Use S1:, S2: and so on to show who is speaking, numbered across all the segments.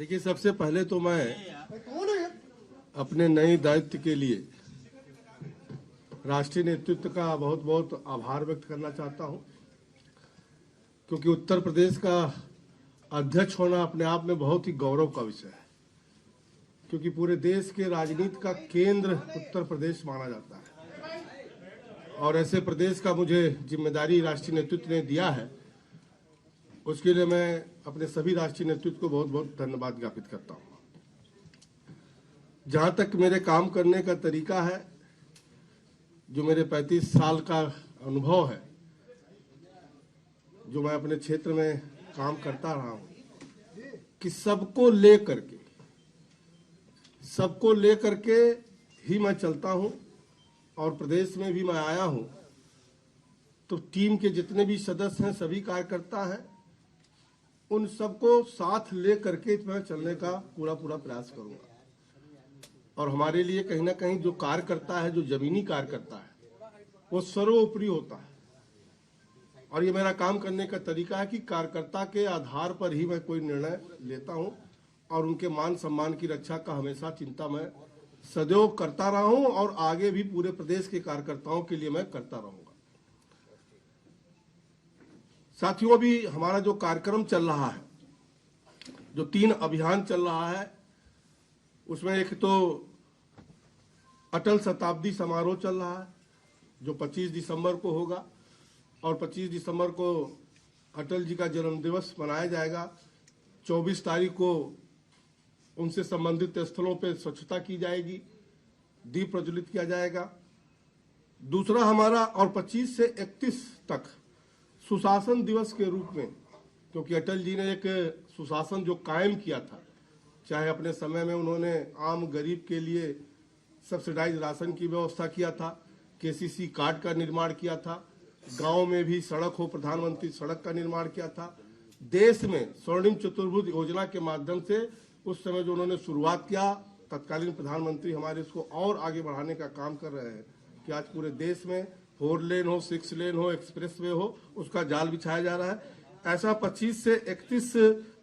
S1: देखिए, सबसे पहले तो मैं अपने नए दायित्व के लिए राष्ट्रीय नेतृत्व का बहुत बहुत आभार व्यक्त करना चाहता हूं, क्योंकि उत्तर प्रदेश का अध्यक्ष होना अपने आप में बहुत ही गौरव का विषय है, क्योंकि पूरे देश के राजनीति का केंद्र उत्तर प्रदेश माना जाता है। और ऐसे प्रदेश का मुझे जिम्मेदारी राष्ट्रीय नेतृत्व ने दिया है, उसके लिए मैं अपने सभी राष्ट्रीय नेतृत्व को बहुत बहुत धन्यवाद ज्ञापित करता हूं। जहां तक मेरे काम करने का तरीका है, जो मेरे 35 साल का अनुभव है, जो मैं अपने क्षेत्र में काम करता रहा हूं, कि सबको लेकर के ही मैं चलता हूं। और प्रदेश में भी मैं आया हूं तो टीम के जितने भी सदस्य हैं, सभी कार्यकर्ता हैं, उन सबको साथ लेकर के मैं चलने का पूरा प्रयास करूंगा। और हमारे लिए कहीं ना कहीं जो कार्यकर्ता है, जो जमीनी कार्यकर्ता है, वो सर्वोपरि होता है। और ये मेरा काम करने का तरीका है कि कार्यकर्ता के आधार पर ही मैं कोई निर्णय लेता हूं और उनके मान सम्मान की रक्षा का हमेशा चिंता मैं सदैव करता रहा हूं और आगे भी पूरे प्रदेश के कार्यकर्ताओं के लिए मैं करता रहूंगा। साथियों, अभी हमारा जो कार्यक्रम चल रहा है, जो 3 अभियान चल रहा है, उसमें एक तो अटल शताब्दी समारोह चल रहा है, जो 25 दिसंबर को होगा। और 25 दिसंबर को अटल जी का जन्मदिवस मनाया जाएगा। 24 तारीख को उनसे संबंधित स्थलों पर स्वच्छता की जाएगी, दीप प्रज्वलित किया जाएगा। दूसरा हमारा, और 25 से 31 तक सुशासन दिवस के रूप में, क्योंकि अटल जी ने एक सुशासन जो कायम किया था, चाहे अपने समय में उन्होंने आम गरीब के लिए सब्सिडाइज राशन की व्यवस्था किया था, केसीसी कार्ड का निर्माण किया था, गांव में भी सड़क हो, प्रधानमंत्री सड़क का निर्माण किया था, देश में स्वर्णिम चतुर्भुज योजना के माध्यम से उस समय जो उन्होंने शुरुआत किया, तत्कालीन प्रधानमंत्री हमारे इसको और आगे बढ़ाने का काम कर रहे हैं कि आज पूरे देश में 4 लेन हो, 6 लेन हो, एक्सप्रेस वे हो, उसका जाल बिछाया जा रहा है। ऐसा 25 से 31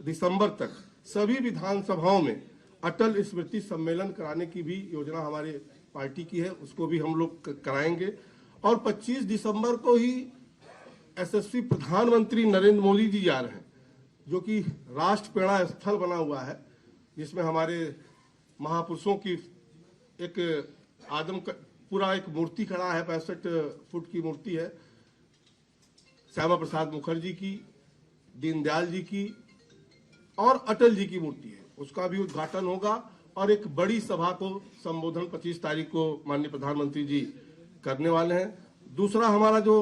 S1: दिसंबर तक सभी विधानसभाओं में अटल स्मृति सम्मेलन कराने की भी योजना हमारी पार्टी की है, उसको भी हम लोग कराएंगे। और 25 दिसंबर को ही यशस्वी प्रधानमंत्री नरेंद्र मोदी जी जा रहे हैं, जो कि राष्ट्र प्रेरणा स्थल बना हुआ है, जिसमें हमारे महापुरुषों की एक पूरा एक मूर्ति खड़ा है, 65 फुट की मूर्ति है, श्यामा प्रसाद मुखर्जी की, दीनदयाल जी की और अटल जी की मूर्ति है। उसका भी उद्घाटन होगा और एक बड़ी सभा को संबोधन 25 तारीख को माननीय प्रधानमंत्री जी करने वाले हैं। दूसरा हमारा जो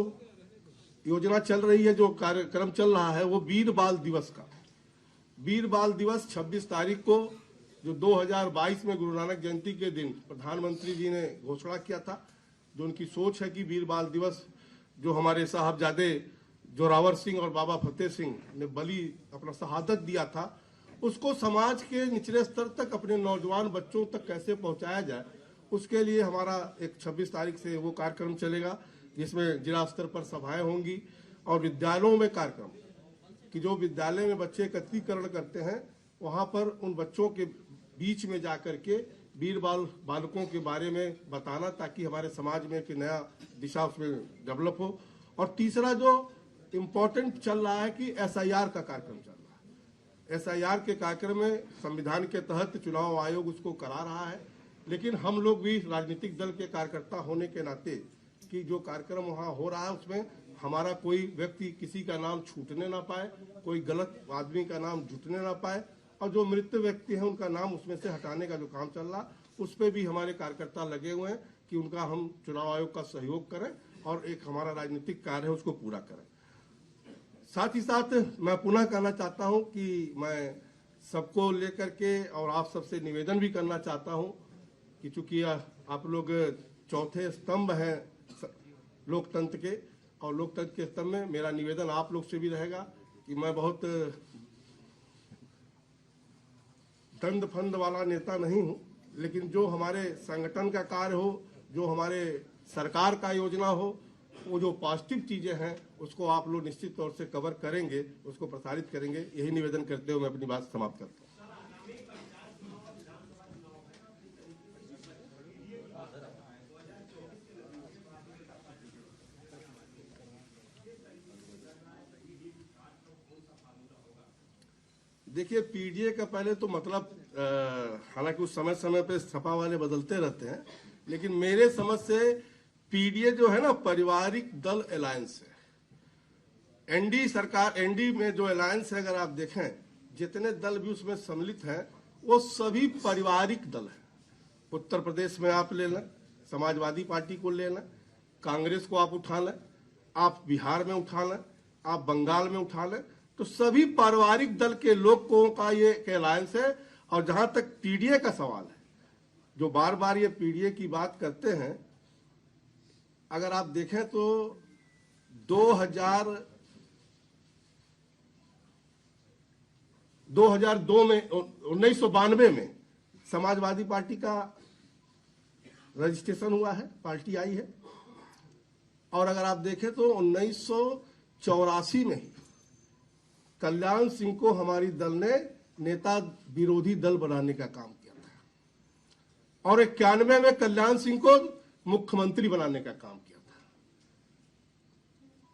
S1: योजना चल रही है, जो कार्यक्रम चल रहा है, वो वीर बाल दिवस का। वीर बाल दिवस 26 तारीख को, जो 2022 में गुरु नानक जयंती के दिन प्रधानमंत्री जी ने घोषणा किया था, जो उनकी सोच है कि वीर बाल दिवस, जो हमारे साहबजादे जोरावर सिंह और बाबा फतेह सिंह ने बलि अपना शहादत दिया था, उसको समाज के निचले स्तर तक, अपने नौजवान बच्चों तक कैसे पहुंचाया जाए, उसके लिए हमारा एक 26 तारीख से वो कार्यक्रम चलेगा, जिसमें जिला स्तर पर सभाएं होंगी और विद्यालयों में कार्यक्रम, कि जो विद्यालय में बच्चे एकत्रीकरण करते हैं, वहां पर उन बच्चों के बीच में जाकर के वीर बालकों के बारे में बताना, ताकि हमारे समाज में एक नया दिशा उसमें डेवलप हो। और तीसरा जो इम्पोर्टेंट चल रहा है कि SIR का कार्यक्रम चल रहा है। SIR के कार्यक्रम में संविधान के तहत चुनाव आयोग उसको करा रहा है, लेकिन हम लोग भी राजनीतिक दल के कार्यकर्ता होने के नाते, कि जो कार्यक्रम वहाँ हो रहा है उसमें हमारा कोई व्यक्ति किसी का नाम छूटने ना पाए, कोई गलत आदमी का नाम जुटने ना पाए, और जो मृत व्यक्ति हैं उनका नाम उसमें से हटाने का जो काम चल रहा, उस पर भी हमारे कार्यकर्ता लगे हुए हैं कि उनका हम चुनाव आयोग का सहयोग करें और एक हमारा राजनीतिक कार्य है उसको पूरा करें। साथ ही साथ मैं पुनः कहना चाहता हूं कि मैं सबको लेकर के और आप सबसे निवेदन भी करना चाहता हूं कि चूंकि आप लोग चौथे स्तंभ हैं लोकतंत्र के, और लोकतंत्र के स्तंभ में मेरा निवेदन आप लोग से भी रहेगा कि मैं बहुत दंड फंद वाला नेता नहीं हूं, लेकिन जो हमारे संगठन का कार्य हो, जो हमारे सरकार का योजना हो, वो जो पॉजिटिव चीजें हैं उसको आप लोग निश्चित तौर से कवर करेंगे, उसको प्रसारित करेंगे। यही निवेदन करते हुए मैं अपनी बात समाप्त करता हूँ। देखिए, पीडीए का पहले तो मतलब हालांकि उस समय समय पे सपा वाले बदलते रहते हैं, लेकिन मेरे समझ से पीडीए जो है ना, पारिवारिक दल अलायंस है। एनडी सरकार, एनडी में जो अलायंस है, अगर आप देखें जितने दल भी उसमें सम्मिलित हैं वो सभी पारिवारिक दल हैं। उत्तर प्रदेश में आप ले लें, समाजवादी पार्टी को ले लें, कांग्रेस को आप उठा लें, आप बिहार में उठा लें, आप बंगाल में उठा लें, तो सभी पारिवारिक दल के लोगों का ये एक अलायंस है। और जहां तक पीडीए का सवाल है, जो बार बार ये पीडीए की बात करते हैं, अगर आप देखें तो 2002 में, 1992 में समाजवादी पार्टी का रजिस्ट्रेशन हुआ है, पार्टी आई है। और अगर आप देखें तो 1984 में ही कल्याण सिंह को हमारी दल ने नेता विरोधी दल बनाने का काम किया था, और 91 में कल्याण सिंह को मुख्यमंत्री बनाने का काम किया था।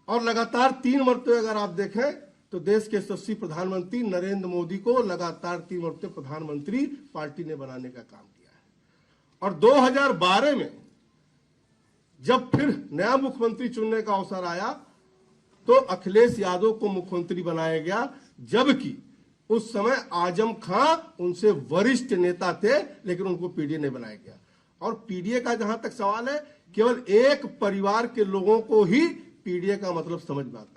S1: और लगातार 3 मरतबे अगर आप देखें तो देश के यशस्वी प्रधानमंत्री नरेंद्र मोदी को लगातार 3 मरतबे प्रधानमंत्री पार्टी ने बनाने का काम किया है। और 2012 में जब फिर नया मुख्यमंत्री चुनने का अवसर आया तो अखिलेश यादव को मुख्यमंत्री बनाया गया, जबकि उस समय आजम खां उनसे वरिष्ठ नेता थे, लेकिन उनको पीडीए नहीं बनाया गया। और पीडीए का जहां तक सवाल है, केवल एक परिवार के लोगों को ही पीडीए का मतलब समझ में आता है।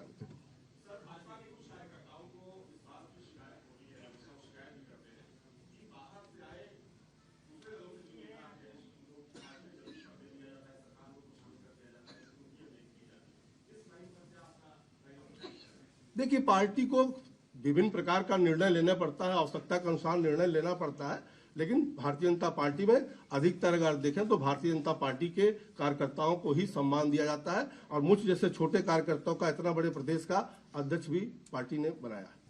S1: देखिए, पार्टी को विभिन्न प्रकार का निर्णय लेना पड़ता है, आवश्यकता के अनुसार निर्णय लेना पड़ता है, लेकिन भारतीय जनता पार्टी में अधिकतर अगर देखें तो भारतीय जनता पार्टी के कार्यकर्ताओं को ही सम्मान दिया जाता है। और मुझ जैसे छोटे कार्यकर्ताओं का इतना बड़े प्रदेश का अध्यक्ष भी पार्टी ने बनाया है।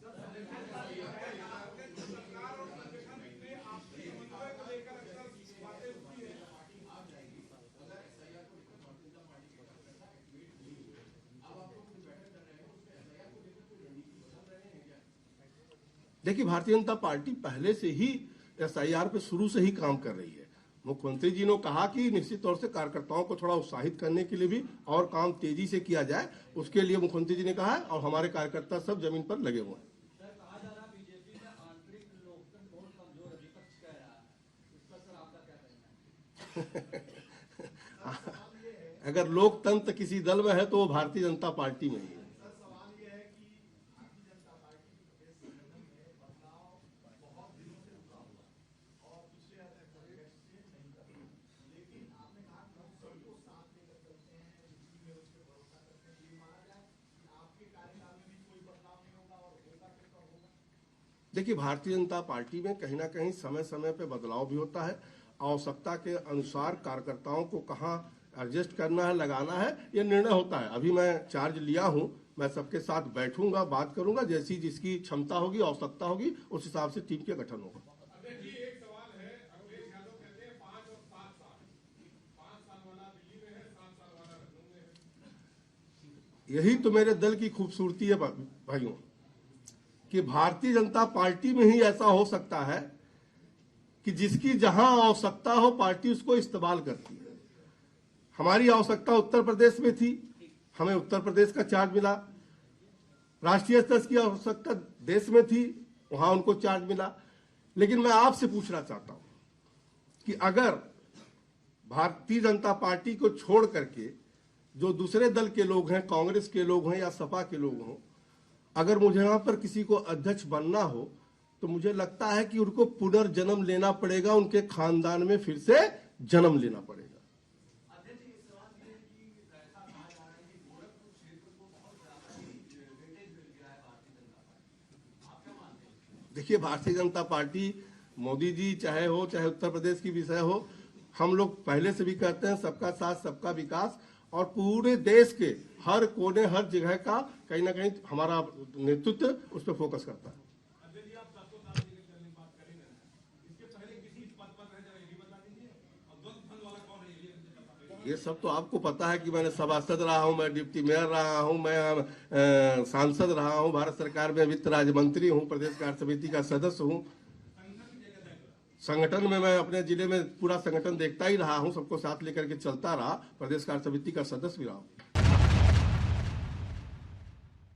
S1: देखिए, भारतीय जनता पार्टी पहले से ही एसआईआर पे शुरू से ही काम कर रही है। मुख्यमंत्री जी ने कहा कि निश्चित तौर से कार्यकर्ताओं को थोड़ा उत्साहित करने के लिए भी और काम तेजी से किया जाए, उसके लिए मुख्यमंत्री जी ने कहा है, और हमारे कार्यकर्ता सब जमीन पर लगे हुए हैं। अगर लोकतंत्र किसी दल में है तो वो भारतीय जनता पार्टी में ही है। देखिए, भारतीय जनता पार्टी में कहीं ना कहीं समय समय पे बदलाव भी होता है। आवश्यकता के अनुसार कार्यकर्ताओं को कहाँ एडजस्ट करना है, लगाना है, ये निर्णय होता है। अभी मैं चार्ज लिया हूं, मैं सबके साथ बैठूंगा, बात करूंगा, जैसी जिसकी क्षमता होगी, आवश्यकता होगी, उस हिसाब से टीम के गठन होगा। यही तो मेरे दल की खूबसूरती है भाइयों, कि भारतीय जनता पार्टी में ही ऐसा हो सकता है कि जिसकी जहां आवश्यकता हो पार्टी उसको इस्तेमाल करती है। हमारी आवश्यकता उत्तर प्रदेश में थी, हमें उत्तर प्रदेश का चार्ज मिला। राष्ट्रीय स्तर की आवश्यकता देश में थी, वहां उनको चार्ज मिला। लेकिन मैं आपसे पूछना चाहता हूं कि अगर भारतीय जनता पार्टी को छोड़ करके जो दूसरे दल के लोग हैं, कांग्रेस के लोग हैं या सपा के लोग हों, अगर मुझे यहां पर किसी को अध्यक्ष बनना हो तो मुझे लगता है कि उनको पुनर्जन्म लेना पड़ेगा, उनके खानदान में फिर से जन्म लेना पड़ेगा। देखिए, भारतीय जनता पार्टी, मोदी जी चाहे हो, चाहे उत्तर प्रदेश की विषय हो, हम लोग पहले से भी कहते हैं सबका साथ सबका विकास, और पूरे देश के हर कोने हर जगह का कहीं ना कहीं हमारा नेतृत्व उस पर फोकस करता है। ये सब तो आपको पता है कि मैंने सभासद रहा हूं, मैं डिप्टी मेयर रहा हूं, मैं सांसद रहा हूं, भारत सरकार में वित्त राज्य मंत्री हूं, प्रदेश कार्य समिति का सदस्य हूं। संगठन में मैं अपने जिले में पूरा संगठन देखता ही रहा हूं, सबको साथ लेकर के चलता रहा, प्रदेश कार्य समिति का सदस्य भी रहा हूं।